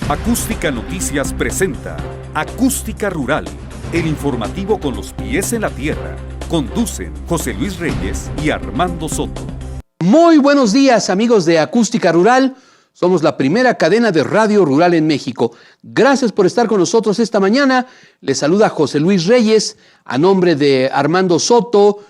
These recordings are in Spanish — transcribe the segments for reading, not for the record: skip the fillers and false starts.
Acústica Noticias presenta Acústica Rural, el informativo con los pies en la tierra. Conducen José Luis Reyes y Armando Soto. Muy buenos días, amigos de Acústica Rural. Somos la primera cadena de radio rural en México. Gracias por estar con nosotros esta mañana. Les saluda José Luis Reyes, a nombre de Armando Soto,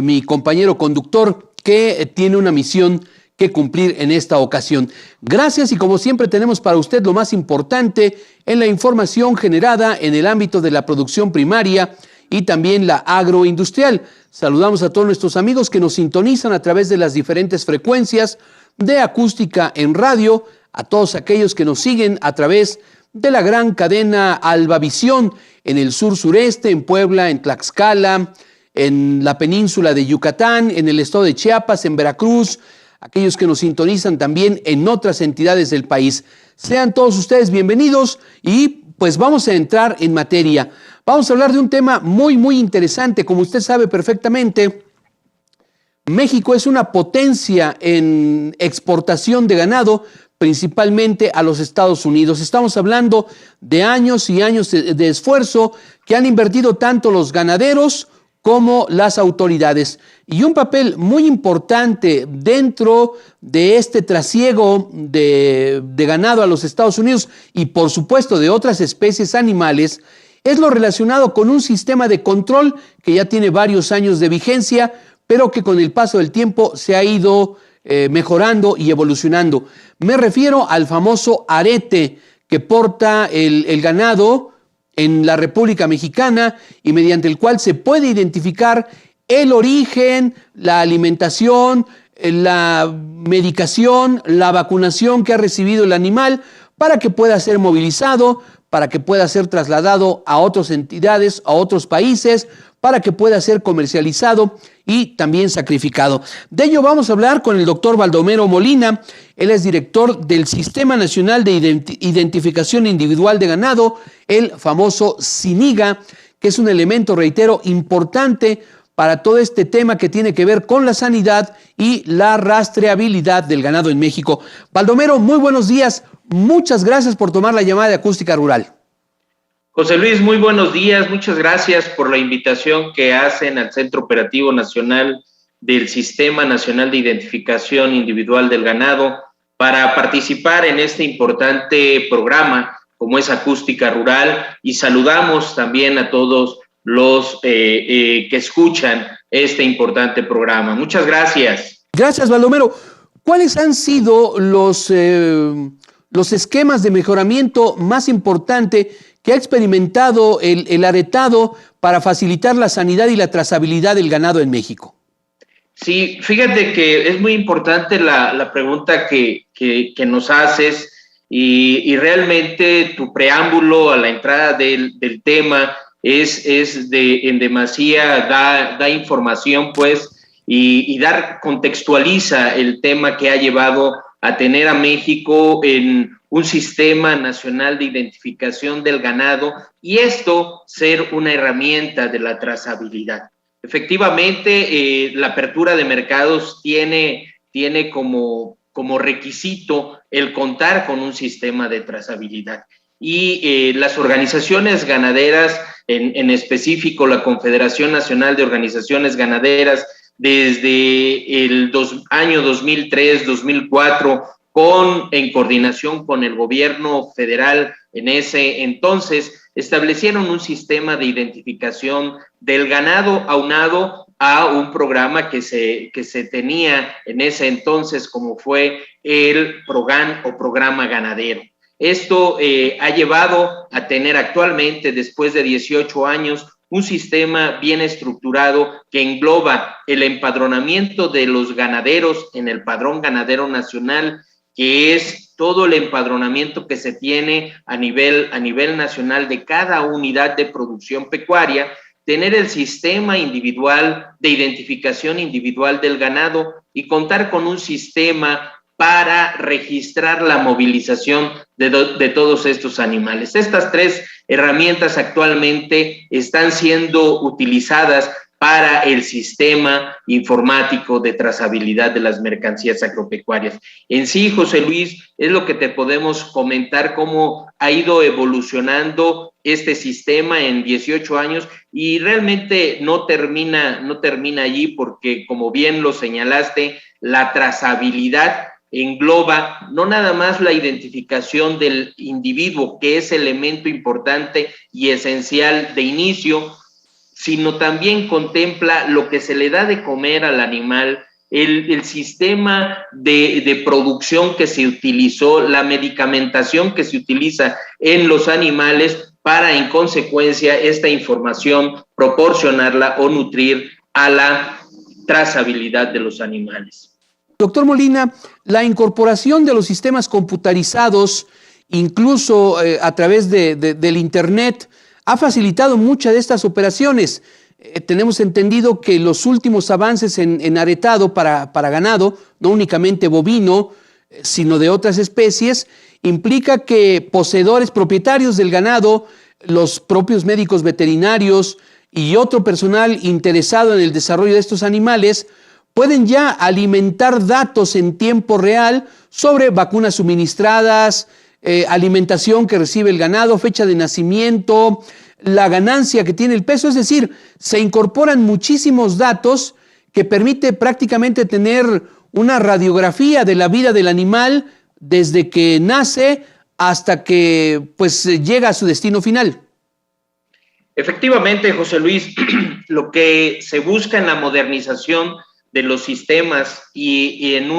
mi compañero conductor, que tiene una misión que cumplir en esta ocasión. Gracias, y como siempre tenemos para usted lo más importante en la información generada en el ámbito de la producción primaria y también la agroindustrial. Saludamos a todos nuestros amigos que nos sintonizan a través de las diferentes frecuencias de Acústica en radio, a todos aquellos que nos siguen a través de la gran cadena Albavisión en el sur-sureste, en Puebla, en Tlaxcala, en la península de Yucatán, en el estado de Chiapas, en Veracruz, aquellos que nos sintonizan también en otras entidades del país. Sean todos ustedes bienvenidos y pues vamos a entrar en materia. Vamos a hablar de un tema muy interesante. Como usted sabe perfectamente, México es una potencia en exportación de ganado, principalmente a los Estados Unidos. Estamos hablando de años y años de esfuerzo que han invertido tanto los ganaderos como las autoridades. Y un papel muy importante dentro de este trasiego de ganado a los Estados Unidos y por supuesto de otras especies animales es lo relacionado con un sistema de control que ya tiene varios años de vigencia, pero que con el paso del tiempo se ha ido mejorando y evolucionando. Me refiero al famoso arete que porta el ganado en la República Mexicana y mediante el cual se puede identificar el origen, la alimentación, la medicación, la vacunación que ha recibido el animal para que pueda ser movilizado, para que pueda ser trasladado a otras entidades, a otros países, para que pueda ser comercializado y también sacrificado. De ello vamos a hablar con el doctor Baldomero Molina. Él es director del Sistema Nacional de Identificación Individual de Ganado, el famoso SINIGA, que es un elemento, reitero, importante para todo este tema que tiene que ver con la sanidad y la rastreabilidad del ganado en México. Baldomero, muy buenos días. Muchas gracias por tomar la llamada de Acústica Rural. José Luis, muy buenos días. Muchas gracias por la invitación que hacen al Centro Operativo Nacional del Sistema Nacional de Identificación Individual del Ganado para participar en este importante programa como es Acústica Rural, y saludamos también a todos los que escuchan este importante programa. Muchas gracias. Gracias, Baldomero. ¿Cuáles han sido los esquemas de mejoramiento más importantes que ha experimentado el aretado para facilitar la sanidad y la trazabilidad del ganado en México? Sí, fíjate que es muy importante la pregunta que nos haces y realmente tu preámbulo a la entrada del tema es en demasía, da información pues y contextualiza el tema que ha llevado a tener a México en un sistema nacional de identificación del ganado y esto ser una herramienta de la trazabilidad. Efectivamente, la apertura de mercados tiene como requisito el contar con un sistema de trazabilidad. Y las organizaciones ganaderas, en específico la Confederación Nacional de Organizaciones Ganaderas, desde el año 2003-2004, en coordinación con el gobierno federal en ese entonces, establecieron un sistema de identificación del ganado aunado a un programa que se tenía en ese entonces como fue el PROGAN o Programa Ganadero. Esto ha llevado a tener actualmente, después de 18 años, un sistema bien estructurado que engloba el empadronamiento de los ganaderos en el Padrón Ganadero Nacional, que es todo el empadronamiento que se tiene a nivel nacional de cada unidad de producción pecuaria, tener el sistema individual de identificación individual del ganado y contar con un sistema para registrar la movilización de todos estos animales. Estas tres herramientas actualmente están siendo utilizadas para el sistema informático de trazabilidad de las mercancías agropecuarias. En sí, José Luis, es lo que te podemos comentar, cómo ha ido evolucionando este sistema en 18 años y realmente no termina allí porque, como bien lo señalaste, la trazabilidad engloba no nada más la identificación del individuo, que es elemento importante y esencial de inicio, sino también contempla lo que se le da de comer al animal, el sistema de producción que se utilizó, la medicamentación que se utiliza en los animales para, en consecuencia, esta información proporcionarla o nutrir a la trazabilidad de los animales. Doctor Molina, la incorporación de los sistemas computarizados, incluso a través del Internet, ha facilitado muchas de estas operaciones. Tenemos entendido que los últimos avances en aretado para ganado, no únicamente bovino, sino de otras especies, implica que poseedores, propietarios del ganado, los propios médicos veterinarios y otro personal interesado en el desarrollo de estos animales pueden ya alimentar datos en tiempo real sobre vacunas suministradas, alimentación que recibe el ganado, fecha de nacimiento, la ganancia que tiene el peso. Es decir, se incorporan muchísimos datos que permite prácticamente tener una radiografía de la vida del animal desde que nace hasta que pues llega a su destino final. Efectivamente, José Luis, lo que se busca en la modernización de los sistemas y en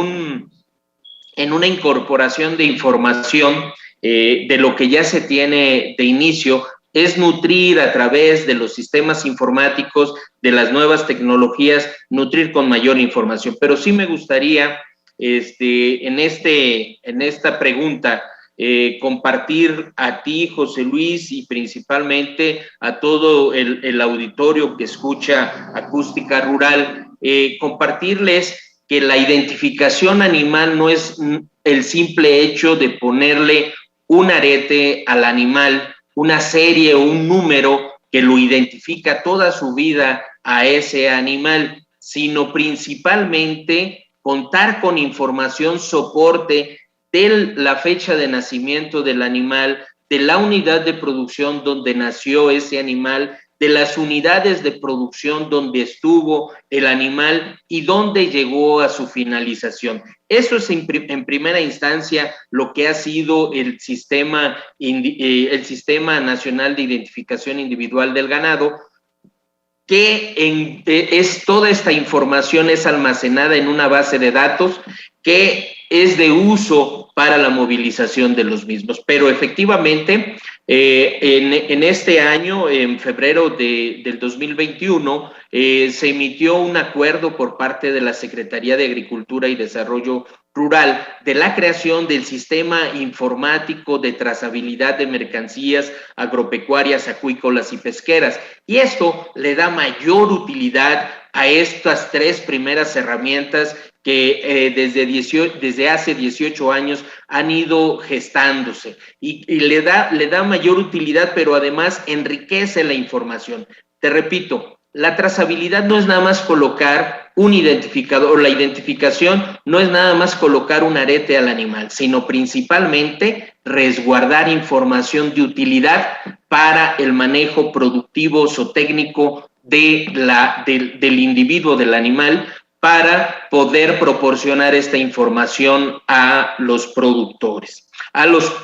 una incorporación de información de lo que ya se tiene de inicio es nutrir a través de los sistemas informáticos, de las nuevas tecnologías, nutrir con mayor información. Pero sí me gustaría en esta pregunta compartir a ti, José Luis, y principalmente a todo el auditorio que escucha Acústica Rural, compartirles que la identificación animal no es el simple hecho de ponerle un arete al animal, una serie o un número que lo identifica toda su vida a ese animal, sino principalmente contar con información soporte de la fecha de nacimiento del animal, de la unidad de producción donde nació ese animal, de las unidades de producción donde estuvo el animal y donde llegó a su finalización. Eso es en primera instancia lo que ha sido el Sistema Nacional de Identificación Individual del Ganado, que toda esta información es almacenada en una base de datos que es de uso para la movilización de los mismos. Pero efectivamente, en este año, en febrero del 2021, se emitió un acuerdo por parte de la Secretaría de Agricultura y Desarrollo Rural de la creación del Sistema Informático de Trazabilidad de Mercancías Agropecuarias, Acuícolas y Pesqueras. Y esto le da mayor utilidad a estas tres primeras herramientas que desde hace 18 años han ido gestándose y le da mayor utilidad, pero además enriquece la información. Te repito, la trazabilidad no es nada más colocar un identificador, la identificación no es nada más colocar un arete al animal, sino principalmente resguardar información de utilidad para el manejo productivo o técnico del individuo, del animal, para poder proporcionar esta información a los productores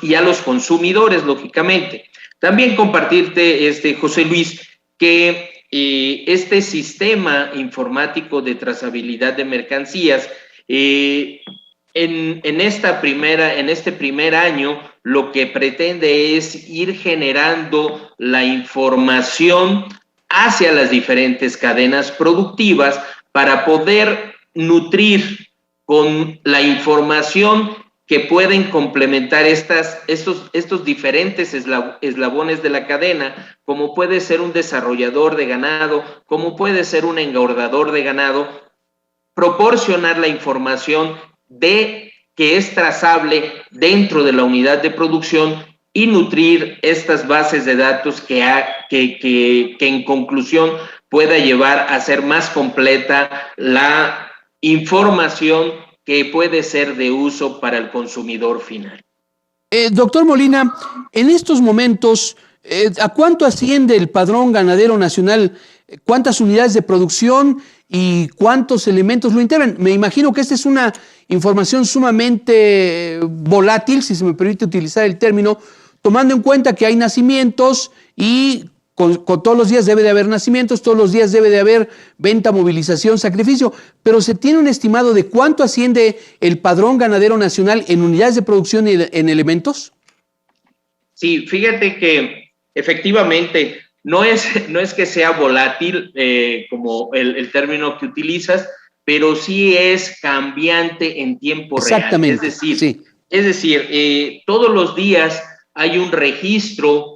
y a los consumidores, lógicamente. También compartirte, José Luis, que este sistema informático de trazabilidad de mercancías, en este primer año, lo que pretende es ir generando la información hacia las diferentes cadenas productivas para poder nutrir con la información que pueden complementar estos diferentes eslabones de la cadena, como puede ser un desarrollador de ganado, como puede ser un engordador de ganado, proporcionar la información que es trazable dentro de la unidad de producción y nutrir estas bases de datos que en conclusión pueda llevar a ser más completa la información que puede ser de uso para el consumidor final. Doctor Molina, en estos momentos, ¿a cuánto asciende el Padrón Ganadero Nacional? ¿Cuántas unidades de producción y cuántos elementos lo integran? Me imagino que esta es una información sumamente volátil, si se me permite utilizar el término, tomando en cuenta que hay nacimientos y con todos los días debe de haber nacimientos, todos los días debe de haber venta, movilización, sacrificio, pero ¿se tiene un estimado de cuánto asciende el Padrón Ganadero Nacional en unidades de producción y en elementos? Sí, fíjate que efectivamente no es que sea volátil como el término que utilizas, pero sí es cambiante en tiempo real. Exactamente. Es decir, todos los días hay un registro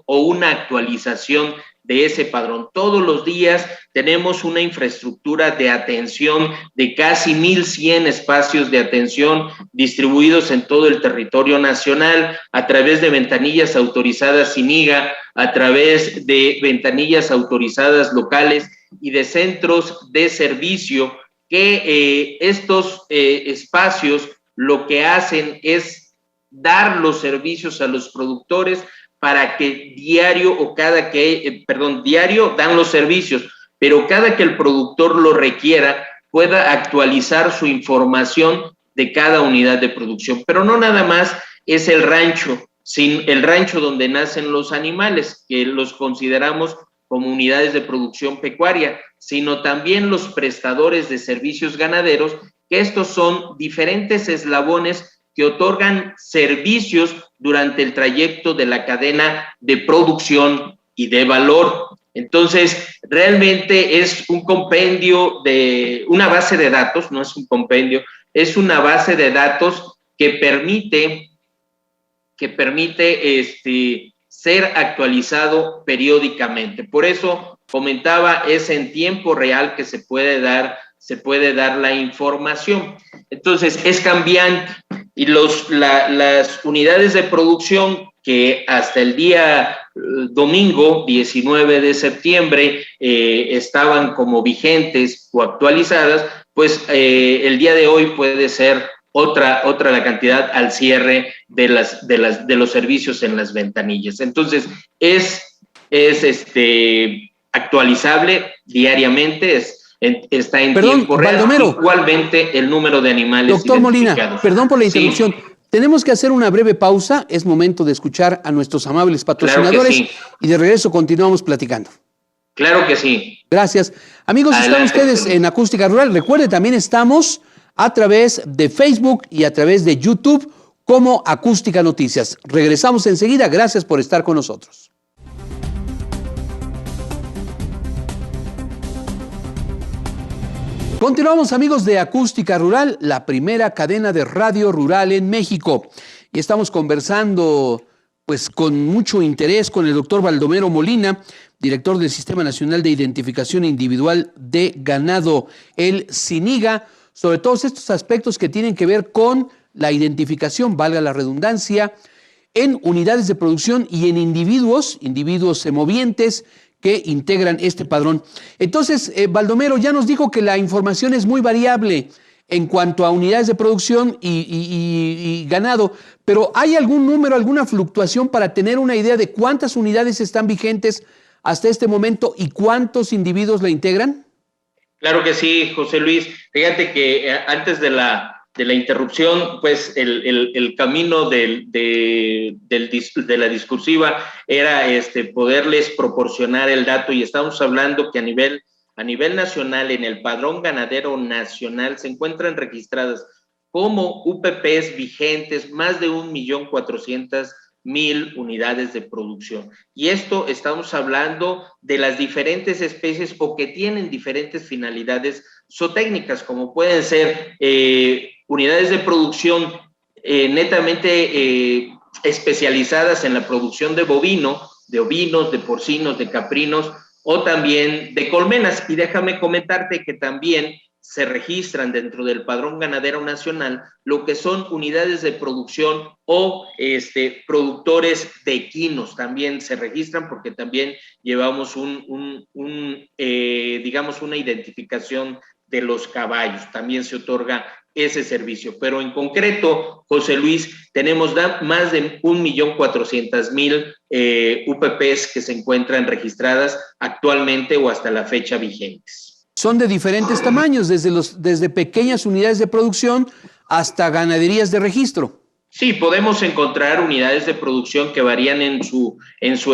o una actualización de ese padrón. Todos los días tenemos una infraestructura de atención de casi 1,100 espacios de atención distribuidos en todo el territorio nacional a través de ventanillas autorizadas SINIGA, a través de ventanillas autorizadas locales y de centros de servicio que estos espacios lo que hacen es dar los servicios a los productores para que diario dan los servicios, pero cada que el productor lo requiera pueda actualizar su información de cada unidad de producción. Pero no nada más es el rancho donde nacen los animales, que los consideramos como unidades de producción pecuaria, sino también los prestadores de servicios ganaderos, que estos son diferentes eslabones que otorgan servicios durante el trayecto de la cadena de producción y de valor. Entonces, realmente es un compendio de una base de datos, no es un compendio, es una base de datos que permite ser actualizado periódicamente. Por eso comentaba, es en tiempo real que se puede dar la información. Entonces, es cambiante. Y las unidades de producción que hasta el día domingo 19 de septiembre estaban como vigentes o actualizadas, pues el día de hoy puede ser otra la cantidad al cierre de los servicios en las ventanillas. Entonces, es actualizable diariamente, está en tiempo real. Baldomero, igualmente el número de animales. Doctor Molina, perdón por la interrupción. Sí. Tenemos que hacer una breve pausa. Es momento de escuchar a nuestros amables patrocinadores. Claro que sí. Y de regreso continuamos platicando. Claro que sí. Gracias. Amigos, adelante. Están ustedes en Acústica Rural. Recuerde, también estamos a través de Facebook y a través de YouTube como Acústica Noticias. Regresamos enseguida. Gracias por estar con nosotros. Continuamos, amigos de Acústica Rural, la primera cadena de radio rural en México. Y estamos conversando pues con mucho interés con el doctor Baldomero Molina, director del Sistema Nacional de Identificación Individual de Ganado, el SINIGA, sobre todos estos aspectos que tienen que ver con la identificación, valga la redundancia, en unidades de producción y en individuos movientes que integran este padrón. Entonces, Baldomero ya nos dijo que la información es muy variable en cuanto a unidades de producción y ganado, pero ¿hay algún número, alguna fluctuación para tener una idea de cuántas unidades están vigentes hasta este momento y cuántos individuos la integran? Claro que sí, José Luis. Fíjate que antes de la interrupción, pues el camino de la discursiva era poderles proporcionar el dato, y estamos hablando que a nivel nacional, en el Padrón Ganadero Nacional, se encuentran registradas como UPPs vigentes más de 1,400,000 unidades de producción. Y esto estamos hablando de las diferentes especies o que tienen diferentes finalidades zootécnicas, como pueden ser unidades de producción netamente especializadas en la producción de ovinos, de porcinos, de caprinos o también de colmenas. Y déjame comentarte que también se registran dentro del Padrón Ganadero Nacional lo que son unidades de producción o productores de equinos. También se registran porque también llevamos digamos, una identificación de los caballos. También se otorga ese servicio. Pero en concreto, José Luis, tenemos más de 1.400.000 UPPs que se encuentran registradas actualmente o hasta la fecha vigentes. Son de diferentes tamaños, desde pequeñas unidades de producción hasta ganaderías de registro. Sí, podemos encontrar unidades de producción que varían en su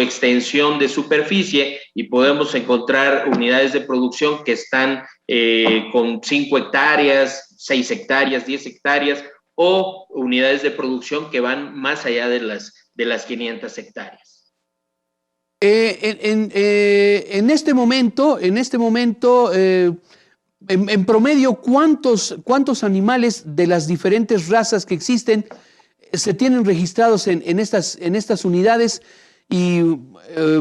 extensión de superficie y podemos encontrar unidades de producción que están con 5 hectáreas, 6 hectáreas, 10 hectáreas o unidades de producción que van más allá de las 500 hectáreas. En este momento, en promedio, ¿cuántos animales de las diferentes razas que existen se tienen registrados en estas unidades? Y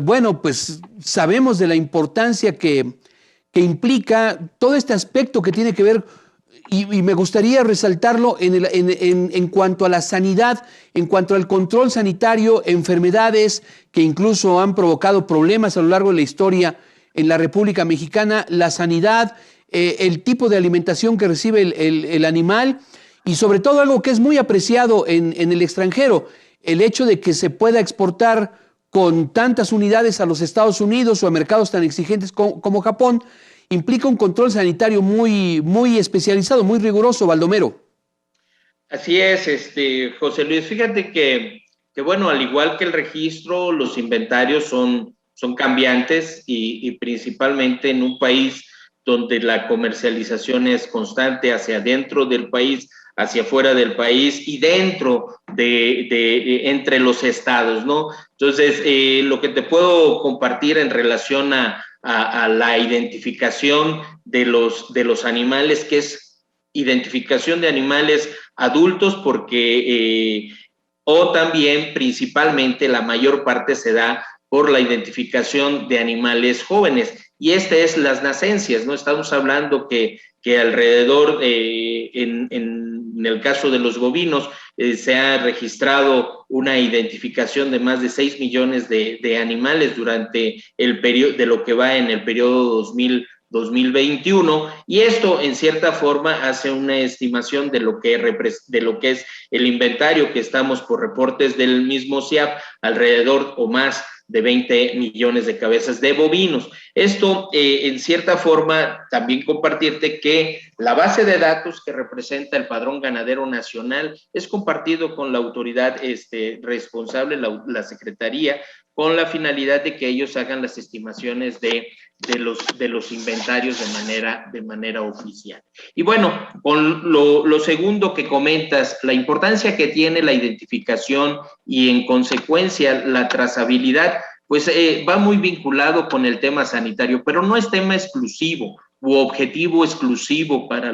bueno, pues sabemos de la importancia que implica todo este aspecto que tiene que ver, y me gustaría resaltarlo en cuanto a la sanidad, en cuanto al control sanitario, enfermedades que incluso han provocado problemas a lo largo de la historia en la República Mexicana, la sanidad, el tipo de alimentación que recibe el animal y sobre todo algo que es muy apreciado en el extranjero, el hecho de que se pueda exportar con tantas unidades a los Estados Unidos o a mercados tan exigentes como Japón, implica un control sanitario muy, muy especializado, muy riguroso, Baldomero. Así es, José Luis. Fíjate que bueno, al igual que el registro, los inventarios son cambiantes y principalmente en un país donde la comercialización es constante hacia dentro del país, hacia afuera del país y dentro entre los estados, ¿no? Entonces, lo que te puedo compartir en relación a la identificación de los animales, que es identificación de animales adultos, porque o también principalmente la mayor parte se da por la identificación de animales jóvenes, y es las nacencias, ¿no? Estamos hablando que alrededor, en el caso de los bovinos, se ha registrado una identificación de más de 6 millones de animales durante el periodo, de lo que va en el periodo 2021, y esto en cierta forma hace una estimación de lo que es el inventario, que estamos por reportes del mismo CIAP, alrededor o más de 20 millones de cabezas de bovinos. Esto, en cierta forma, también compartirte que la base de datos que representa el Padrón Ganadero Nacional es compartido con la autoridad responsable, la Secretaría, con la finalidad de que ellos hagan las estimaciones de los inventarios de manera oficial. Y bueno, con lo segundo que comentas, la importancia que tiene la identificación y en consecuencia la trazabilidad, pues va muy vinculado con el tema sanitario, pero no es tema exclusivo u objetivo exclusivo para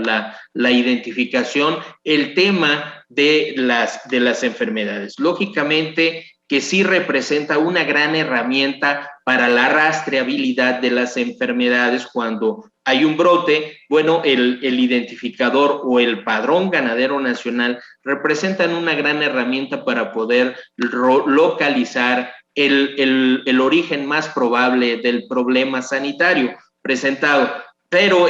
la identificación, el tema de las enfermedades. Lógicamente que sí representa una gran herramienta para la rastreabilidad de las enfermedades cuando hay un brote. Bueno, el identificador o el Padrón Ganadero Nacional representan una gran herramienta para poder localizar el origen más probable del problema sanitario presentado. Pero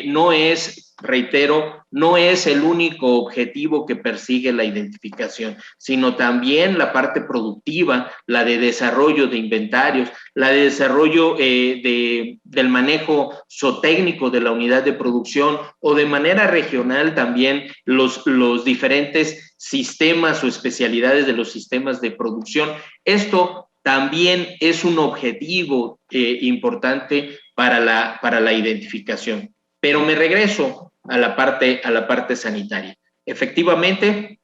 no es, reitero, no es el único objetivo que persigue la identificación, sino también la parte productiva, la de desarrollo de inventarios, la de desarrollo del manejo zootécnico de la unidad de producción, o de manera regional también los diferentes sistemas o especialidades de los sistemas de producción. Esto también es un objetivo importante para la identificación. Pero me regreso a la parte sanitaria. Efectivamente,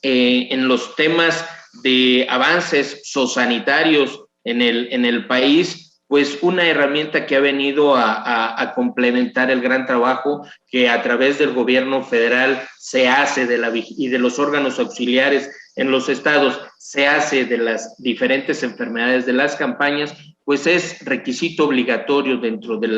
en los temas de avances zoosanitarios en el país, pues una herramienta que ha venido a complementar el gran trabajo que a través del gobierno federal se hace y de los órganos auxiliares en los estados, se hace de las diferentes enfermedades de las campañas, pues es requisito obligatorio dentro de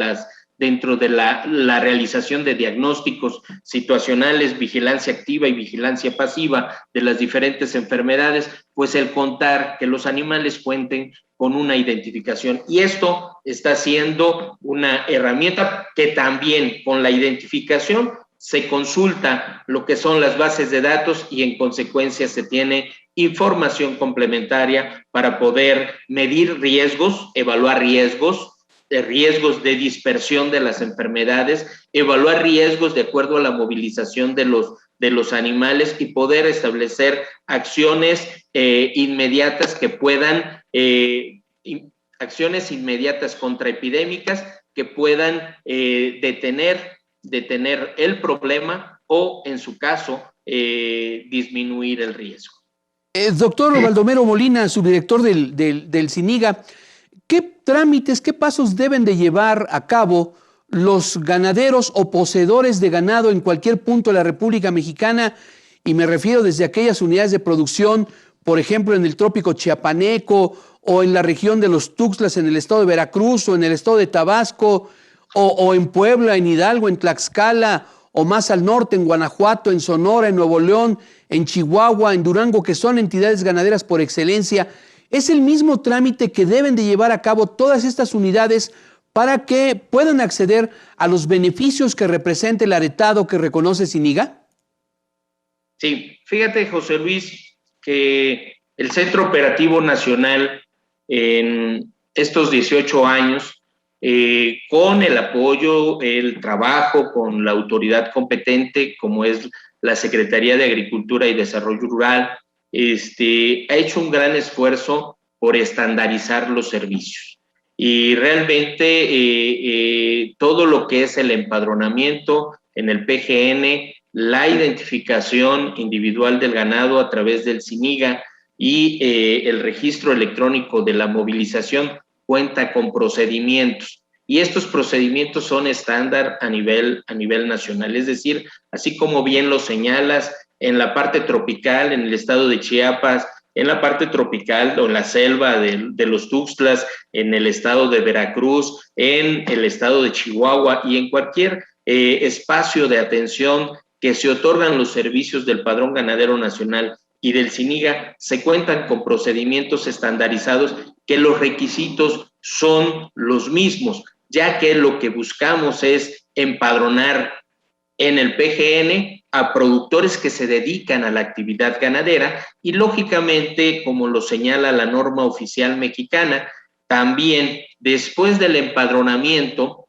dentro de la realización de diagnósticos situacionales, vigilancia activa y vigilancia pasiva de las diferentes enfermedades, pues el contar que los animales cuenten con una identificación. Y esto está siendo una herramienta que también con la identificación se consulta lo que son las bases de datos y en consecuencia se tiene información complementaria para poder medir riesgos, evaluar riesgos de dispersión de las enfermedades, evaluar riesgos de acuerdo a la movilización de los animales y poder establecer acciones inmediatas que puedan, acciones inmediatas contraepidémicas que puedan detener el problema o, en su caso, disminuir el riesgo. Doctor Baldomero Molina, subdirector del CINIGA, ¿qué trámites, qué pasos deben de llevar a cabo los ganaderos o poseedores de ganado en cualquier punto de la República Mexicana? Y me refiero desde aquellas unidades de producción, por ejemplo, en el trópico chiapaneco o en la región de los Tuxtlas en el estado de Veracruz o en el estado de Tabasco o en Puebla, en Hidalgo, en Tlaxcala o más al norte, en Guanajuato, en Sonora, en Nuevo León, en Chihuahua, en Durango, que son entidades ganaderas por excelencia. ¿Es el mismo trámite que deben de llevar a cabo todas estas unidades para que puedan acceder a los beneficios que representa el aretado que reconoce CINIGA? Sí, fíjate, José Luis, que el Centro Operativo Nacional en estos 18 años, con el apoyo, el trabajo con la autoridad competente, como es la Secretaría de Agricultura y Desarrollo Rural, ha hecho un gran esfuerzo por estandarizar los servicios. Y realmente todo lo que es el empadronamiento en el PGN, la identificación individual del ganado a través del CINIGA y el registro electrónico de la movilización cuenta con procedimientos. Y estos procedimientos son estándar a nivel nacional. Es decir, así como bien lo señalas, en la parte tropical, en el estado de Chiapas, en la parte tropical o en la selva de los Tuxtlas, en el estado de Veracruz, en el estado de Chihuahua y en cualquier espacio de atención que se otorgan los servicios del Padrón Ganadero Nacional y del CINIGA, se cuentan con procedimientos estandarizados que los requisitos son los mismos, ya que lo que buscamos es empadronar en el PGN a productores que se dedican a la actividad ganadera y, lógicamente, como lo señala la norma oficial mexicana, también después del empadronamiento,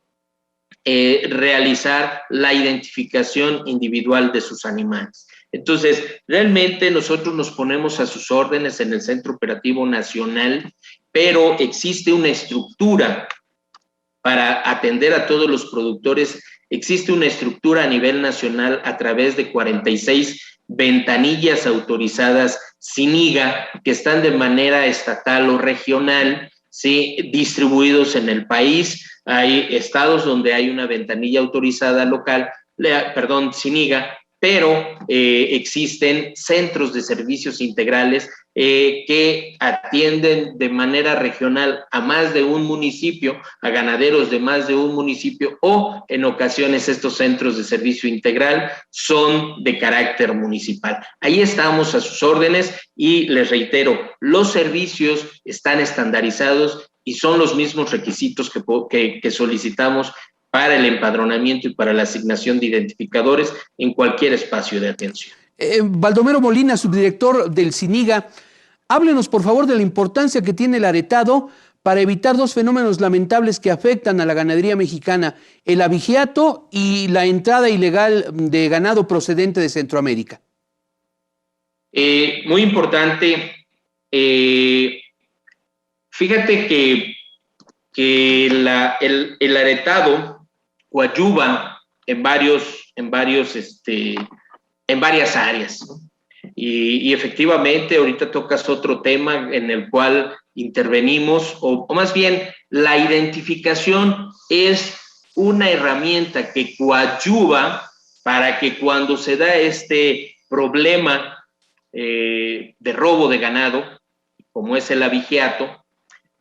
realizar la identificación individual de sus animales. Entonces, realmente nosotros nos ponemos a sus órdenes en el Centro Operativo Nacional, pero existe una estructura para atender a todos los productores. Existe una estructura a nivel nacional a través de 46 ventanillas autorizadas CINIGA que están de manera estatal o regional, ¿sí?, distribuidos en el país. Hay estados donde hay una ventanilla autorizada local, CINIGA, pero existen centros de servicios integrales que atienden de manera regional a más de un municipio, a ganaderos de más de un municipio, o en ocasiones estos centros de servicio integral son de carácter municipal. Ahí estamos a sus órdenes y les reitero, los servicios están estandarizados y son los mismos requisitos que solicitamos para el empadronamiento y para la asignación de identificadores en cualquier espacio de atención. Baldomero Molina, subdirector del CINIGA, háblenos por favor de la importancia que tiene el aretado para evitar dos fenómenos lamentables que afectan a la ganadería mexicana, el abigeato y la entrada ilegal de ganado procedente de Centroamérica. Muy importante. Fíjate que el aretado coadyuva en varias áreas, ¿no? Y efectivamente ahorita tocas otro tema en el cual intervenimos, o más bien la identificación es una herramienta que coadyuva para que cuando se da este problema de robo de ganado, como es el abigeato,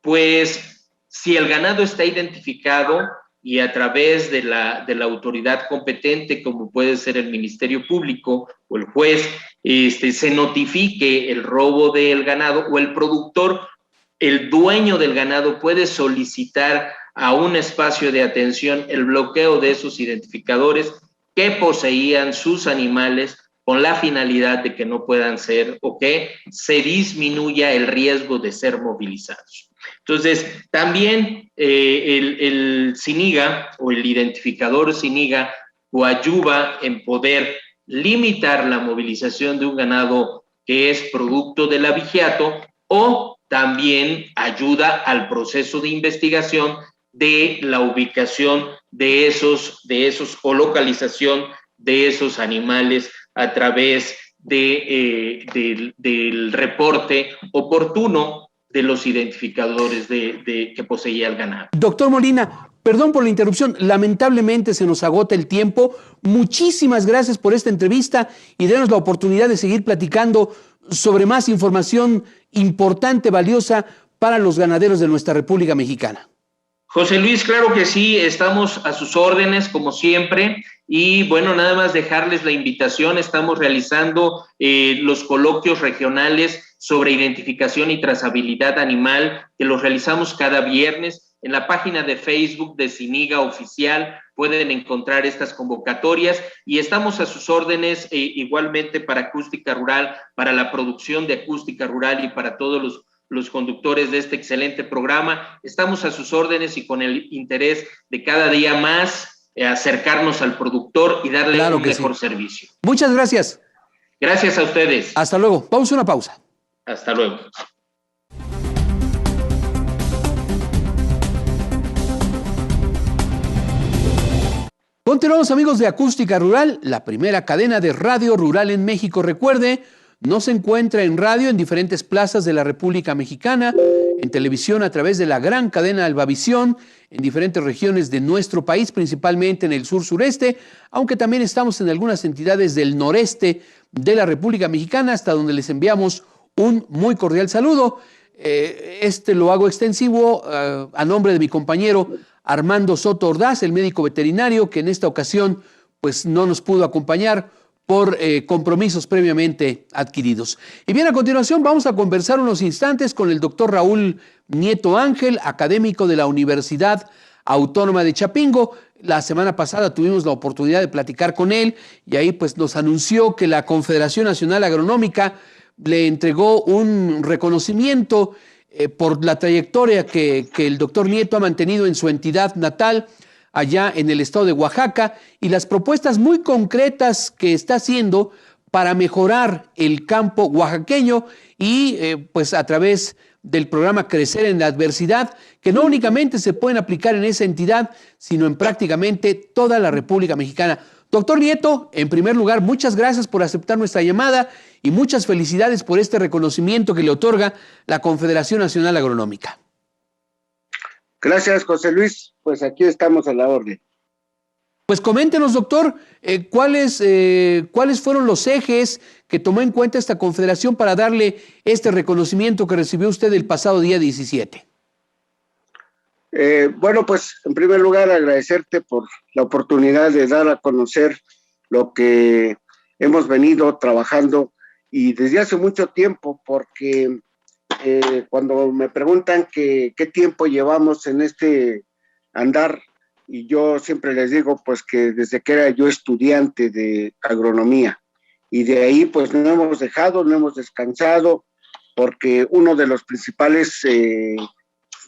pues si el ganado está identificado, y a través de la autoridad competente, como puede ser el Ministerio Público o el juez, se notifique el robo del ganado, o el productor, el dueño del ganado, puede solicitar a un espacio de atención el bloqueo de esos identificadores que poseían sus animales, con la finalidad de que no puedan ser, o que se disminuya el riesgo de ser movilizados. Entonces, también el SINIGA, o el identificador SINIGA, coadyuva en poder limitar la movilización de un ganado que es producto del abigeato, o también ayuda al proceso de investigación de la ubicación de esos o localización de esos animales a través del reporte oportuno de los identificadores que poseía el ganado. Doctor Molina, perdón por la interrupción, lamentablemente se nos agota el tiempo. Muchísimas gracias por esta entrevista y denos la oportunidad de seguir platicando sobre más información importante, valiosa para los ganaderos de nuestra República Mexicana. José Luis, claro que sí, estamos a sus órdenes como siempre, y bueno, nada más dejarles la invitación. Estamos realizando los coloquios regionales sobre identificación y trazabilidad animal, que los realizamos cada viernes. En la página de Facebook de SINIGA Oficial pueden encontrar estas convocatorias, y estamos a sus órdenes igualmente para Acústica Rural, para la producción de Acústica Rural y para todos los conductores de este excelente programa. Estamos a sus órdenes y con el interés de cada día más acercarnos al productor y darle un mejor servicio. Muchas gracias. Gracias a ustedes. Hasta luego. Vamos a una pausa. Hasta luego. Continuamos, amigos de Acústica Rural, la primera cadena de radio rural en México. Recuerde, nos encuentra en radio en diferentes plazas de la República Mexicana, en televisión a través de la gran cadena Albavisión, en diferentes regiones de nuestro país, principalmente en el sur-sureste, aunque también estamos en algunas entidades del noreste de la República Mexicana, hasta donde les enviamos un muy cordial saludo. Lo hago extensivo a nombre de mi compañero Armando Soto Ordaz, el médico veterinario, que en esta ocasión pues no nos pudo acompañar por compromisos previamente adquiridos. Y bien, a continuación vamos a conversar unos instantes con el doctor Raúl Nieto Ángel, académico de la Universidad Autónoma de Chapingo. La semana pasada tuvimos la oportunidad de platicar con él, y ahí pues nos anunció que la Confederación Nacional Agronómica le entregó un reconocimiento por la trayectoria que el doctor Nieto ha mantenido en su entidad natal, allá en el estado de Oaxaca, y las propuestas muy concretas que está haciendo para mejorar el campo oaxaqueño, y pues a través del programa Crecer en la Adversidad, que no únicamente se pueden aplicar en esa entidad, sino en prácticamente toda la República Mexicana. Doctor Nieto, en primer lugar, muchas gracias por aceptar nuestra llamada y muchas felicidades por este reconocimiento que le otorga la Confederación Nacional Agronómica. Gracias, José Luis. Pues aquí estamos a la orden. Pues coméntenos, doctor, ¿cuáles fueron los ejes que tomó en cuenta esta confederación para darle este reconocimiento que recibió usted el pasado día 17? Bueno, pues en primer lugar agradecerte por la oportunidad de dar a conocer lo que hemos venido trabajando, y desde hace mucho tiempo, porque cuando me preguntan qué tiempo llevamos en este andar, y yo siempre les digo pues que desde que era yo estudiante de agronomía, y de ahí pues no hemos dejado, no hemos descansado, porque uno de los principales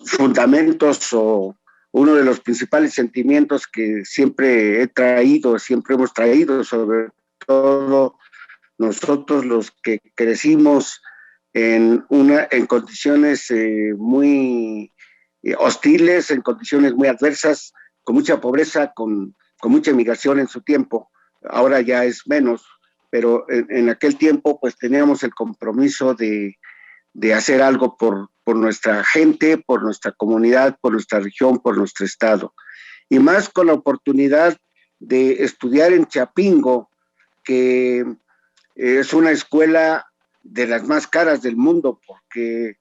fundamentos o uno de los principales sentimientos que siempre hemos traído, sobre todo nosotros los que crecimos en condiciones muy hostiles, en condiciones muy adversas, con mucha pobreza, con mucha emigración en su tiempo. Ahora ya es menos, pero en aquel tiempo pues teníamos el compromiso de hacer algo por nuestra gente, por nuestra comunidad, por nuestra región, por nuestro estado. Y más con la oportunidad de estudiar en Chapingo, que es una escuela de las más caras del mundo, porque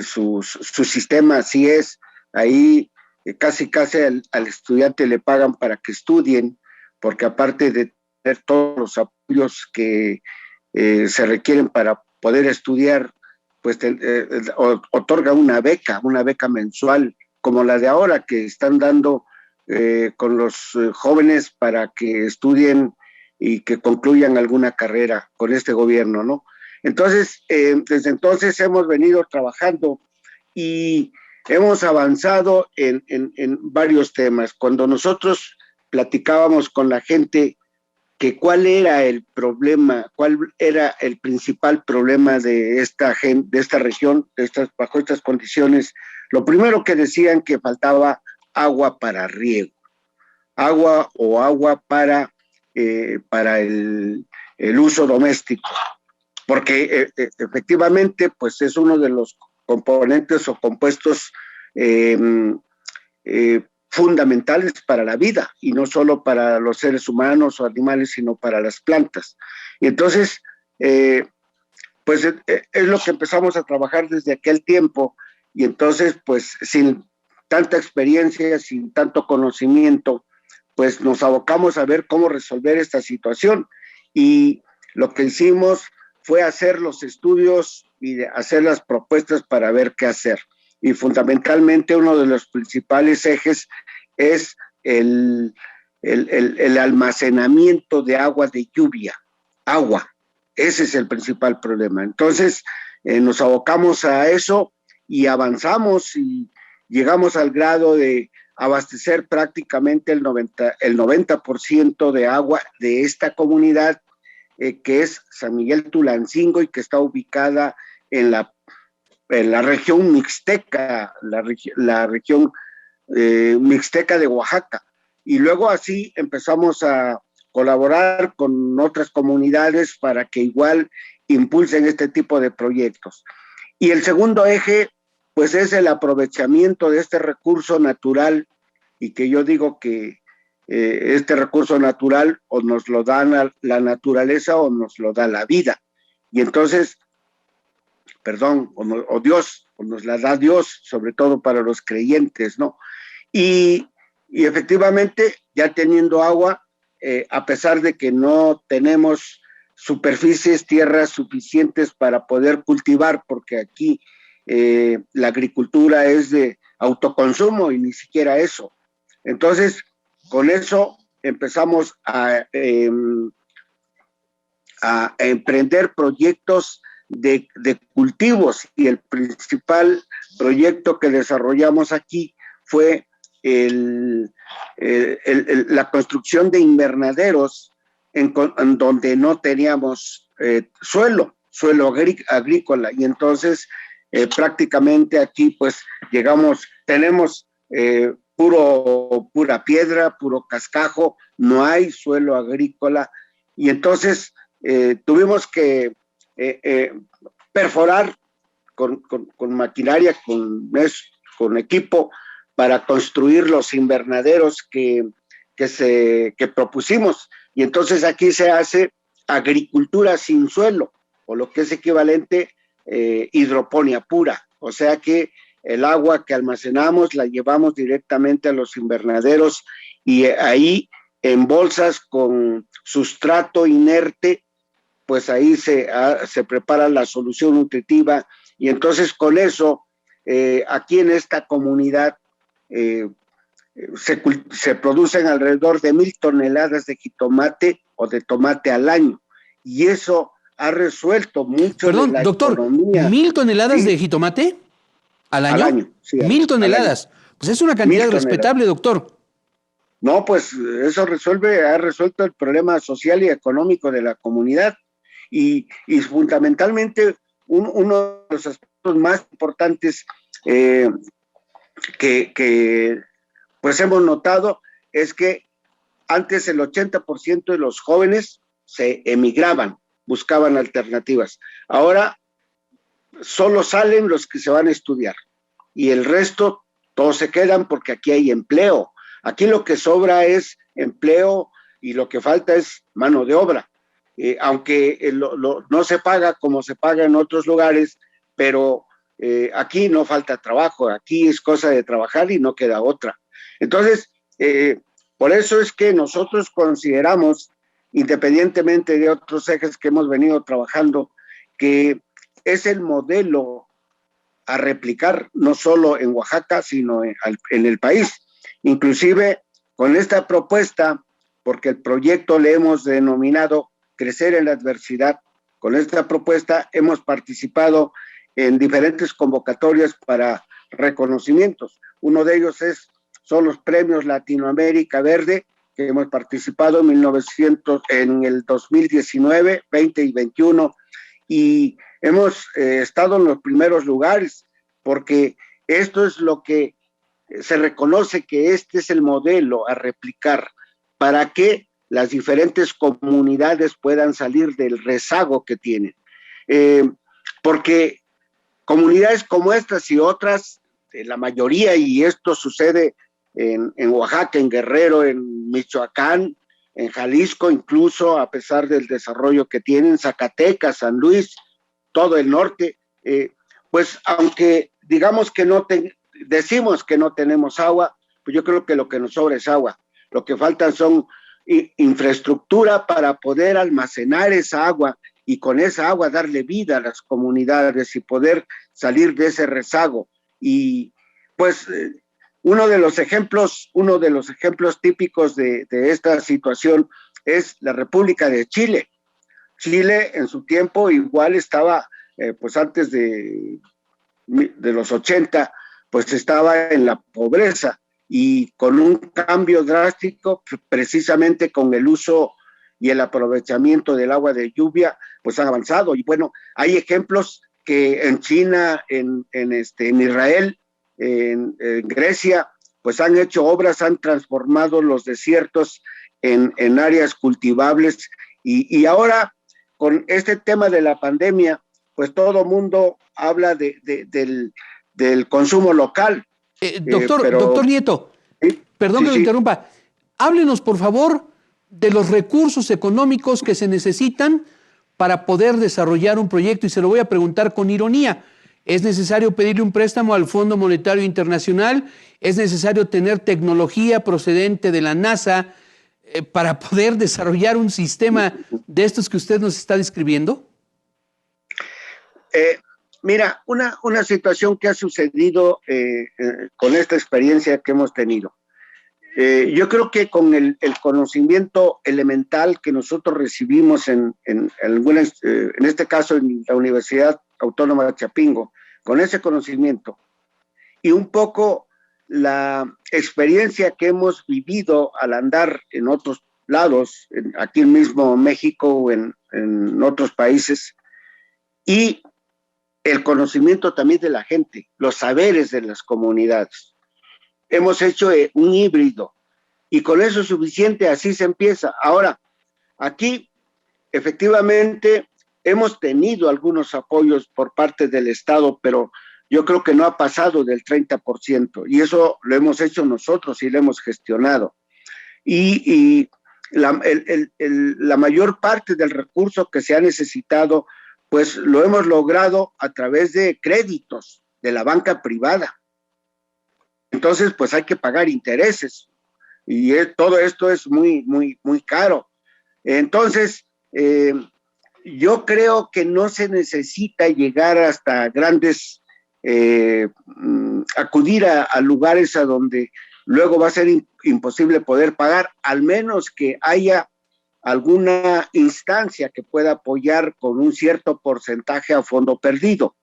su sistema así es. Ahí casi al estudiante le pagan para que estudien, porque aparte de tener todos los apoyos que se requieren para poder estudiar, pues otorga una beca mensual, como la de ahora que están dando con los jóvenes para que estudien y que concluyan alguna carrera con este gobierno, ¿no? Entonces, desde entonces hemos venido trabajando y hemos avanzado en varios temas. Cuando nosotros platicábamos con la gente que cuál era el problema, cuál era el principal problema de esta región, bajo estas condiciones, lo primero que decían que faltaba agua para riego, agua para el uso doméstico, porque efectivamente pues es uno de los componentes o compuestos fundamentales para la vida, y no solo para los seres humanos o animales, sino para las plantas. Y entonces, pues es lo que empezamos a trabajar desde aquel tiempo, y entonces, pues sin tanta experiencia, sin tanto conocimiento, pues nos abocamos a ver cómo resolver esta situación. Y lo que hicimos fue hacer los estudios y hacer las propuestas para ver qué hacer. Y fundamentalmente uno de los principales ejes es el almacenamiento de agua de lluvia, agua. Ese es el principal problema. Entonces, nos abocamos a eso y avanzamos y llegamos al grado de abastecer prácticamente el 90% de agua de esta comunidad, que es San Miguel Tulancingo, y que está ubicada en la región mixteca, la región mixteca de Oaxaca. Y luego así empezamos a colaborar con otras comunidades para que igual impulsen este tipo de proyectos. Y el segundo eje, pues es el aprovechamiento de este recurso natural, y que yo digo que este recurso natural o nos lo da la naturaleza o nos lo da la vida. Y entonces, o Dios, o nos la da Dios, sobre todo para los creyentes, ¿no? Y efectivamente, ya teniendo agua, a pesar de que no tenemos superficies, tierras suficientes para poder cultivar, porque aquí la agricultura es de autoconsumo y ni siquiera eso. Entonces, con eso empezamos a emprender proyectos de cultivos, y el principal proyecto que desarrollamos aquí fue la construcción de invernaderos en donde no teníamos suelo agrícola, y entonces prácticamente aquí pues tenemos pura piedra, puro cascajo, no hay suelo agrícola, y entonces tuvimos que perforar con maquinaria, con equipo, para construir los invernaderos que propusimos. Y entonces aquí se hace agricultura sin suelo, o lo que es equivalente hidroponía pura, o sea que el agua que almacenamos la llevamos directamente a los invernaderos, y ahí en bolsas con sustrato inerte, pues ahí se prepara la solución nutritiva, y entonces con eso aquí en esta comunidad se producen alrededor de 1,000 toneladas de jitomate o de tomate al año, y eso ha resuelto mucho de la economía. Doctor, ¿1,000 toneladas de jitomate al año? Al año, sí. 1,000 toneladas. Pues es una cantidad respetable, doctor. No, pues eso ha resuelto el problema social y económico de la comunidad, y fundamentalmente uno de los aspectos más importantes que pues hemos notado es que antes el 80% de los jóvenes se emigraban, buscaban alternativas. Ahora solo salen los que se van a estudiar, y el resto todos se quedan porque aquí hay empleo. Aquí lo que sobra es empleo y lo que falta es mano de obra. Aunque no se paga como se paga en otros lugares, pero aquí no falta trabajo, aquí es cosa de trabajar y no queda otra. Entonces, por eso es que nosotros consideramos, independientemente de otros ejes que hemos venido trabajando, que es el modelo a replicar no solo en Oaxaca, sino en el país. Inclusive con esta propuesta, porque el proyecto le hemos denominado Crecer en la Adversidad, con esta propuesta hemos participado en diferentes convocatorias para reconocimientos. Uno de ellos son los premios Latinoamérica Verde, que hemos participado en el 2019, 20 y 21, y hemos estado en los primeros lugares, porque esto es lo que se reconoce que este es el modelo a replicar para que las diferentes comunidades puedan salir del rezago que tienen. Porque comunidades como estas y otras, la mayoría, y esto sucede en Oaxaca, en Guerrero, en Michoacán, en Jalisco, incluso a pesar del desarrollo que tienen, Zacatecas, San Luis, todo el norte, pues aunque digamos que decimos que no tenemos agua, pues yo creo que lo que nos sobra es agua. Lo que faltan son infraestructura para poder almacenar esa agua y con esa agua darle vida a las comunidades y poder salir de ese rezago. Y pues uno de los ejemplos típicos de esta situación es la República de Chile. Chile en su tiempo igual estaba, pues antes de los 80, pues estaba en la pobreza, y con un cambio drástico, precisamente con el uso y el aprovechamiento del agua de lluvia, pues han avanzado. Y bueno, hay ejemplos que en China, en Israel, en Grecia, pues han hecho obras, han transformado los desiertos en áreas cultivables, y ahora con este tema de la pandemia, pues todo mundo habla del consumo local. Doctor Nieto, ¿sí? Perdón que lo interrumpa. Háblenos, por favor, de los recursos económicos que se necesitan para poder desarrollar un proyecto, y se lo voy a preguntar con ironía. ¿Es necesario pedirle un préstamo al Fondo Monetario Internacional? ¿Es necesario tener tecnología procedente de la NASA para poder desarrollar un sistema de estos que usted nos está describiendo? Mira, una situación que ha sucedido con esta experiencia que hemos tenido. Yo creo que con el conocimiento elemental que nosotros recibimos en este caso en la Universidad Autónoma de Chapingo, con ese conocimiento y un poco la experiencia que hemos vivido al andar en otros lados, aquí mismo en México o en otros países, y el conocimiento también de la gente, los saberes de las comunidades. Hemos hecho un híbrido y con eso es suficiente, así se empieza. Ahora, aquí efectivamente hemos tenido algunos apoyos por parte del Estado, pero yo creo que no ha pasado del 30%, y eso lo hemos hecho nosotros y lo hemos gestionado. Y la mayor parte del recurso que se ha necesitado, pues lo hemos logrado a través de créditos de la banca privada. Entonces, pues hay que pagar intereses, y todo esto es muy, muy, muy caro. Entonces, yo creo que no se necesita llegar hasta grandes, acudir a lugares a donde luego va a ser imposible poder pagar, al menos que haya alguna instancia que pueda apoyar con un cierto porcentaje a fondo perdido.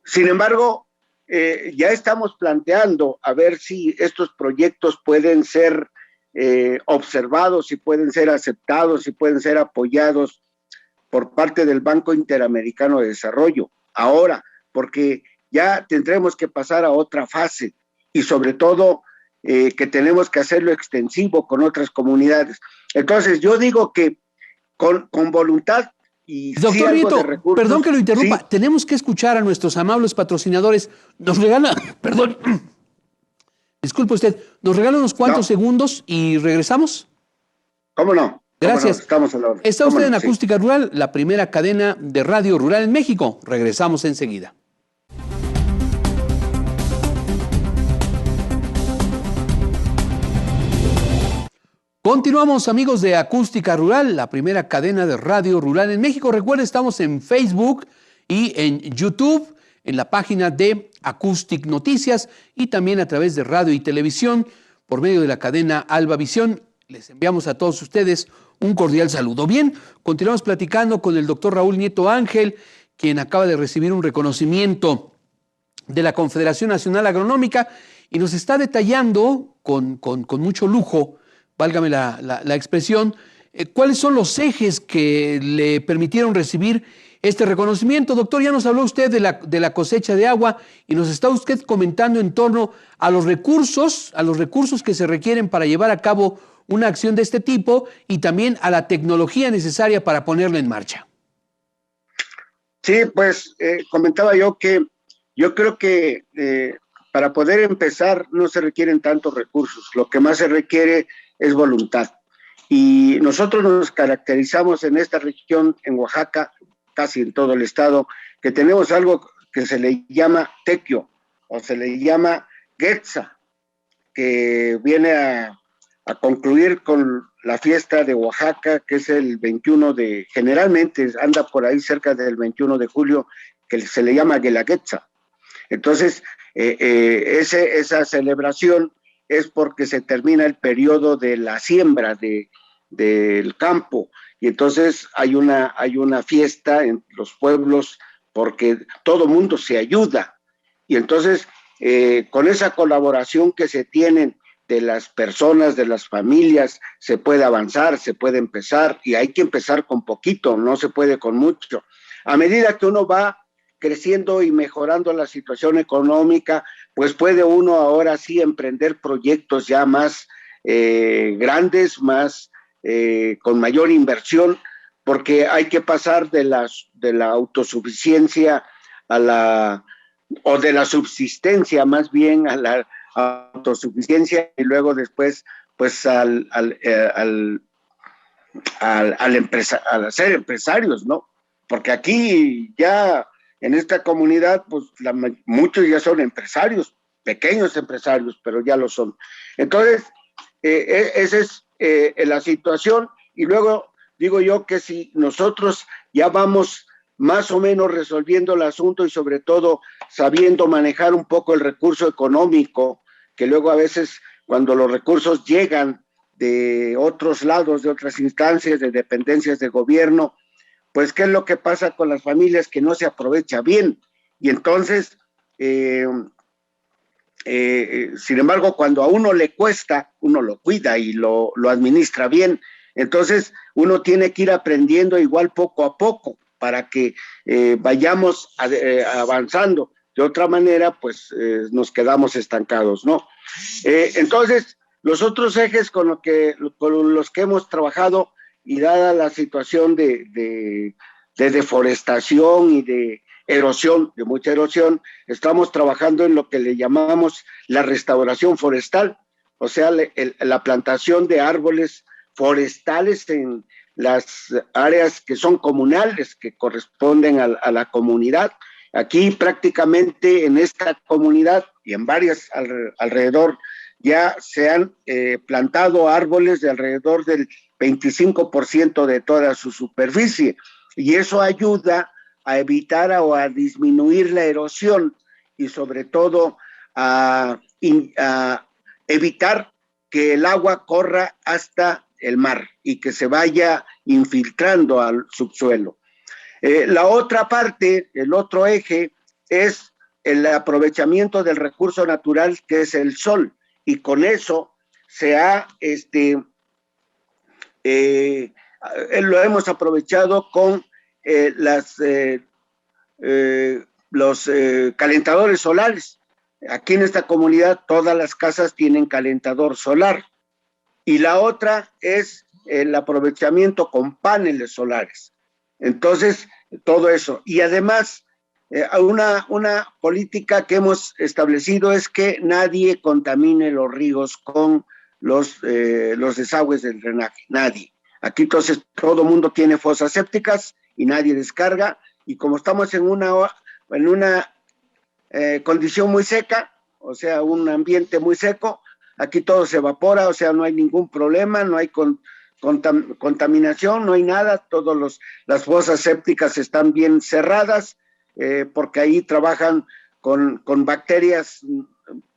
Sin embargo, ya estamos planteando a ver si estos proyectos pueden ser observados, si pueden ser aceptados, si pueden ser apoyados por parte del Banco Interamericano de Desarrollo. Ahora, porque ya tendremos que pasar a otra fase, y sobre todo que tenemos que hacerlo extensivo con otras comunidades. Entonces, yo digo que con voluntad y Doctor Nieto, recursos, perdón que lo interrumpa, sí. Tenemos que escuchar a nuestros amables patrocinadores. Nos regala, perdón, disculpe usted, nos regala unos cuantos segundos y regresamos. ¿Cómo no? Gracias. No, estamos a la hora. Está usted en Acústica Rural, la primera cadena de radio rural en México. Regresamos enseguida. Continuamos, amigos de Acústica Rural, la primera cadena de radio rural en México. Recuerden, estamos en Facebook y en YouTube, en la página de Acústic Noticias y también a través de radio y televisión por medio de la cadena Alba Visión. Les enviamos a todos ustedes un cordial saludo. Bien, continuamos platicando con el doctor Raúl Nieto Ángel, quien acaba de recibir un reconocimiento de la Confederación Nacional Agronómica y nos está detallando con mucho lujo, válgame la expresión, cuáles son los ejes que le permitieron recibir este reconocimiento. Doctor, ya nos habló usted de la cosecha de agua y nos está usted comentando en torno a los recursos que se requieren para llevar a cabo una acción de este tipo y también a la tecnología necesaria para ponerla en marcha. Sí, pues comentaba yo que yo creo que para poder empezar no se requieren tantos recursos, lo que más se requiere es voluntad. Y nosotros nos caracterizamos en esta región, en Oaxaca, casi en todo el estado, que tenemos algo que se le llama tequio o se le llama guetza, que viene a concluir con la fiesta de Oaxaca, que es el 21 de, generalmente anda por ahí cerca del 21 de julio, que se le llama Guelaguetza. Entonces, esa celebración es porque se termina el periodo de la siembra del campo, y entonces hay una fiesta en los pueblos porque todo mundo se ayuda, y entonces con esa colaboración que se tienen de las personas, de las familias, se puede avanzar, se puede empezar, y hay que empezar con poquito, no se puede con mucho. A medida que uno va creciendo y mejorando la situación económica, pues puede uno ahora sí emprender proyectos ya más grandes, más con mayor inversión, porque hay que pasar de la autosuficiencia o de la subsistencia más bien a la autosuficiencia, y luego después pues al ser empresarios, ¿no? Porque aquí ya en esta comunidad pues muchos ya son empresarios, pequeños empresarios, pero ya lo son. Entonces esa es la situación, y luego digo yo que si nosotros ya vamos más o menos resolviendo el asunto y sobre todo sabiendo manejar un poco el recurso económico, que luego a veces cuando los recursos llegan de otros lados, de otras instancias, de dependencias de gobierno, pues ¿qué es lo que pasa con las familias? Que no se aprovecha bien, y entonces sin embargo, cuando a uno le cuesta, uno lo cuida y lo administra bien. Entonces, uno tiene que ir aprendiendo igual poco a poco para que vayamos avanzando. De otra manera, pues nos quedamos estancados, ¿no? Entonces, los otros ejes con los que hemos trabajado, y dada la situación de deforestación y de erosión, de mucha erosión, estamos trabajando en lo que le llamamos la restauración forestal, o sea, la plantación de árboles forestales en las áreas que son comunales, que corresponden a la comunidad. Aquí prácticamente en esta comunidad y en varias alrededor ya se han plantado árboles de alrededor del 25% de toda su superficie, y eso ayuda a evitar o a disminuir la erosión, y sobre todo a evitar que el agua corra hasta el mar y que se vaya infiltrando al subsuelo. La otra parte, el otro eje, es el aprovechamiento del recurso natural que es el sol, y con eso se ha lo hemos aprovechado con los calentadores solares. Aquí en esta comunidad todas las casas tienen calentador solar, y la otra es el aprovechamiento con paneles solares. Entonces, todo eso. Y además, una política que hemos establecido es que nadie contamine los ríos con los desagües del drenaje, nadie. Aquí entonces todo mundo tiene fosas sépticas y nadie descarga, y como estamos en una condición muy seca, o sea, un ambiente muy seco, aquí todo se evapora, o sea, no hay ningún problema, no hay contaminación, no hay nada, las fosas sépticas están bien cerradas, porque ahí trabajan con bacterias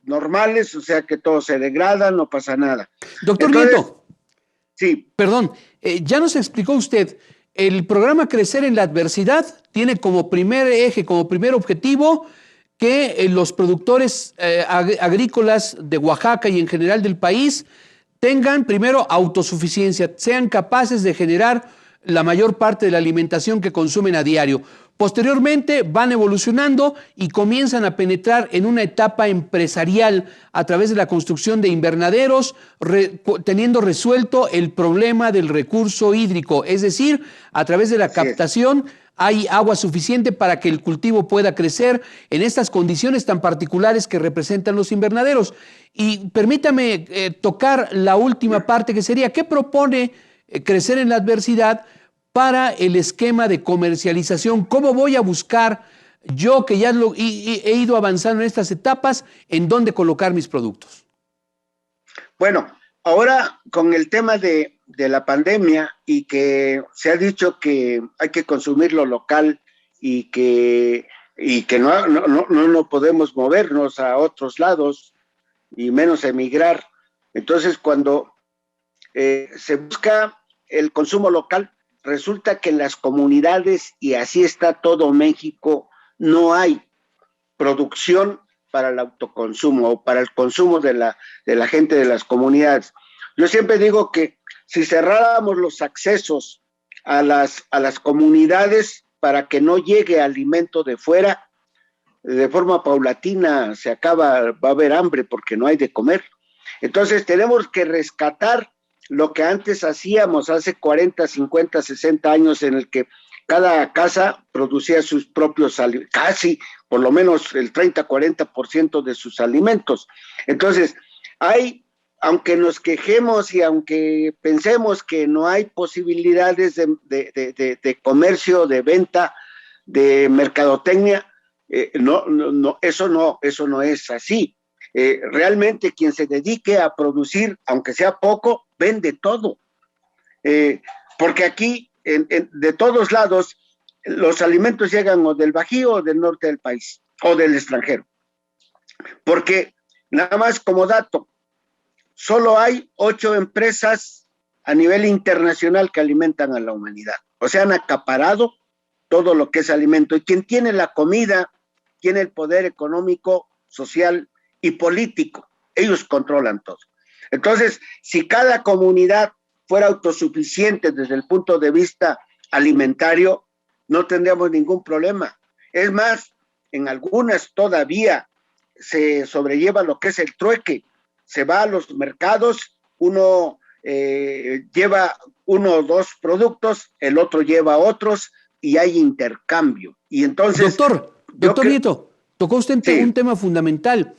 normales, o sea que todo se degrada, no pasa nada. Doctor Nieto. Sí. Perdón, ya nos explicó usted, el programa Crecer en la Adversidad tiene como primer eje, como primer objetivo, que los productores agrícolas de Oaxaca y en general del país tengan primero autosuficiencia, sean capaces de generar la mayor parte de la alimentación que consumen a diario. Posteriormente van evolucionando y comienzan a penetrar en una etapa empresarial a través de la construcción de invernaderos, teniendo resuelto el problema del recurso hídrico, es decir, a través de la captación hay agua suficiente para que el cultivo pueda crecer en estas condiciones tan particulares que representan los invernaderos. Y permítame tocar la última parte, que sería, ¿qué propone Crecer en la Adversidad para el esquema de comercialización? ¿Cómo voy a buscar, yo que ya he ido avanzando en estas etapas, en dónde colocar mis productos? Bueno, ahora con el tema de la pandemia y que se ha dicho que hay que consumir lo local y que no podemos movernos a otros lados y menos emigrar. Entonces, cuando se busca el consumo local, resulta que en las comunidades, y así está todo México, no hay producción para el autoconsumo o para el consumo de la gente de las comunidades. Yo siempre digo que si cerráramos los accesos a las comunidades para que no llegue alimento de fuera, de forma paulatina va a haber hambre porque no hay de comer. Entonces tenemos que rescatar lo que antes hacíamos hace 40, 50, 60 años, en el que cada casa producía sus propios alimentos, casi por lo menos el 30, 40% de sus alimentos. Entonces, aunque nos quejemos y aunque pensemos que no hay posibilidades de comercio, de venta, de mercadotecnia, eso no es así. Realmente quien se dedique a producir, aunque sea poco, vende todo. Porque aquí, de todos lados, los alimentos llegan o del Bajío o del norte del país, o del extranjero. Porque, nada más como dato, solo hay 8 empresas a nivel internacional que alimentan a la humanidad. O sea, han acaparado todo lo que es alimento. Y quien tiene la comida, tiene el poder económico, social y político. Ellos controlan todo. Entonces, si cada comunidad fuera autosuficiente desde el punto de vista alimentario, no tendríamos ningún problema. Es más, en algunas todavía se sobrelleva lo que es el trueque. Se va a los mercados, uno lleva 1 o 2 productos, el otro lleva otros y hay intercambio. Y entonces... Doctor Nieto, tocó usted un tema fundamental.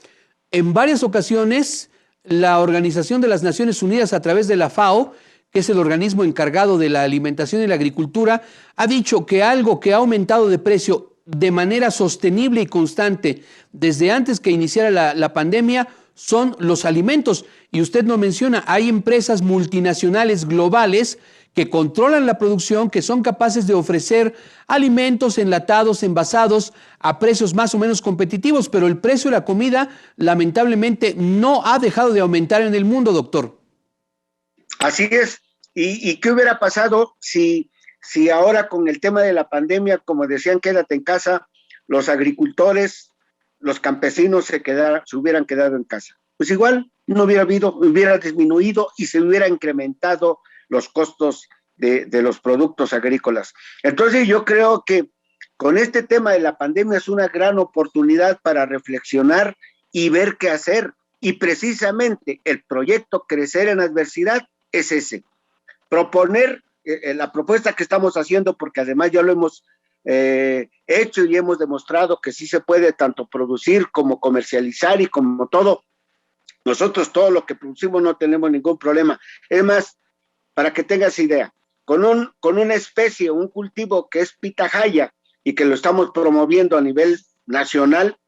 En varias ocasiones, la Organización de las Naciones Unidas, a través de la FAO, que es el organismo encargado de la alimentación y la agricultura, ha dicho que algo que ha aumentado de precio de manera sostenible y constante desde antes que iniciara la pandemia son los alimentos. Y usted lo menciona, hay empresas multinacionales globales que controlan la producción, que son capaces de ofrecer alimentos enlatados, envasados, a precios más o menos competitivos, pero el precio de la comida lamentablemente no ha dejado de aumentar en el mundo, doctor. Así es. ¿Y qué hubiera pasado si ahora con el tema de la pandemia, como decían, quédate en casa, los agricultores, los campesinos se hubieran quedado en casa? Pues igual no hubiera disminuido y se hubiera incrementado los costos de los productos agrícolas. Entonces yo creo que con este tema de la pandemia es una gran oportunidad para reflexionar y ver qué hacer. Y precisamente el proyecto Crecer en Adversidad es ese. Proponer la propuesta que estamos haciendo, porque además ya lo hemos hecho y hemos demostrado que sí se puede tanto producir como comercializar y como todo. Nosotros todo lo que producimos no tenemos ningún problema. Es más, para que tengas idea, con una especie, un cultivo que es pitahaya y que lo estamos promoviendo a nivel nacional,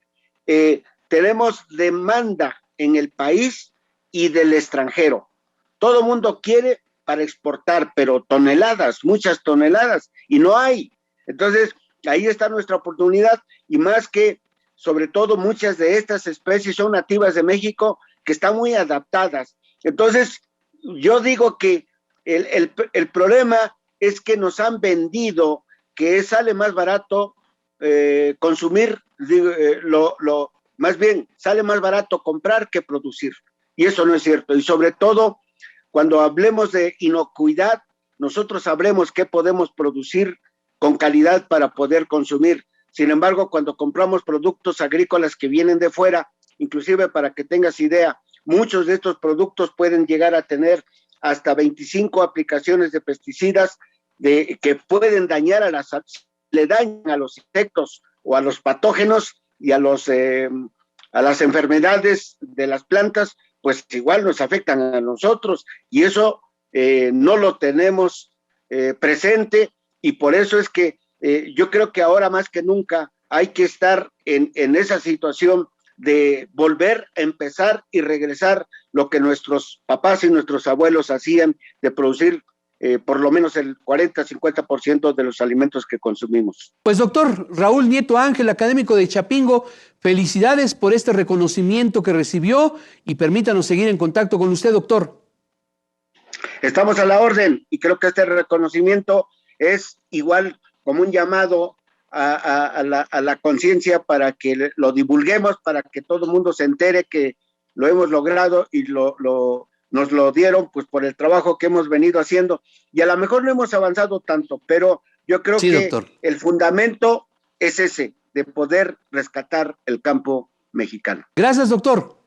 tenemos demanda en el país y del extranjero. Todo mundo quiere para exportar, pero toneladas, muchas toneladas, y no hay. Entonces, ahí está nuestra oportunidad, y más que, sobre todo, muchas de estas especies son nativas de México, que están muy adaptadas. Entonces, yo digo que el problema es que nos han vendido que sale más barato consumir, más bien sale más barato comprar que producir, y eso no es cierto. Y sobre todo, cuando hablemos de inocuidad, nosotros sabremos qué podemos producir con calidad para poder consumir. Sin embargo, cuando compramos productos agrícolas que vienen de fuera, inclusive para que tengas idea, muchos de estos productos pueden llegar a tener hasta 25 aplicaciones de pesticidas que pueden dañar le dañan a los insectos o a los patógenos y a las enfermedades de las plantas, pues igual nos afectan a nosotros, y eso no lo tenemos presente, y por eso es que yo creo que ahora más que nunca hay que estar en esa situación de volver a empezar y regresar lo que nuestros papás y nuestros abuelos hacían, de producir por lo menos el 40-50% de los alimentos que consumimos. Pues doctor Raúl Nieto Ángel, académico de Chapingo, felicidades por este reconocimiento que recibió, y permítanos seguir en contacto con usted, doctor. Estamos a la orden, y creo que este reconocimiento es igual como un llamado a la conciencia para que lo divulguemos, para que todo el mundo se entere que lo hemos logrado, y nos lo dieron pues por el trabajo que hemos venido haciendo, y a lo mejor no hemos avanzado tanto, pero yo creo que doctor, el fundamento es ese, de poder rescatar el campo mexicano. Gracias, doctor.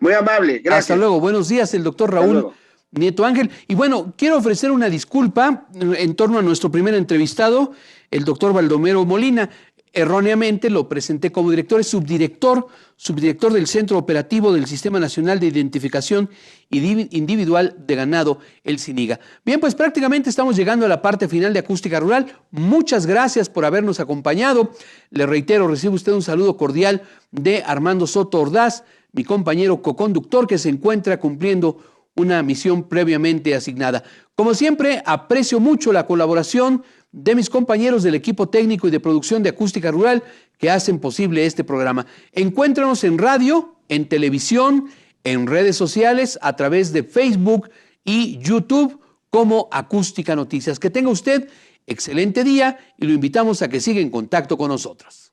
Muy amable, gracias. Hasta luego, buenos días, el doctor Raúl Nieto Ángel. Y bueno, quiero ofrecer una disculpa en torno a nuestro primer entrevistado, el doctor Baldomero Molina. Erróneamente lo presenté como director, es subdirector del Centro Operativo del Sistema Nacional de Identificación Individual de Ganado, el SINIGA. Bien, pues prácticamente estamos llegando a la parte final de Acústica Rural. Muchas gracias por habernos acompañado. Le reitero, recibe usted un saludo cordial de Armando Soto Ordaz, mi compañero coconductor, que se encuentra cumpliendo una misión previamente asignada. Como siempre, aprecio mucho la colaboración de mis compañeros del equipo técnico y de producción de Acústica Rural que hacen posible este programa. Encuéntranos en radio, en televisión, en redes sociales, a través de Facebook y YouTube como Acústica Noticias. Que tenga usted excelente día, y lo invitamos a que siga en contacto con nosotros.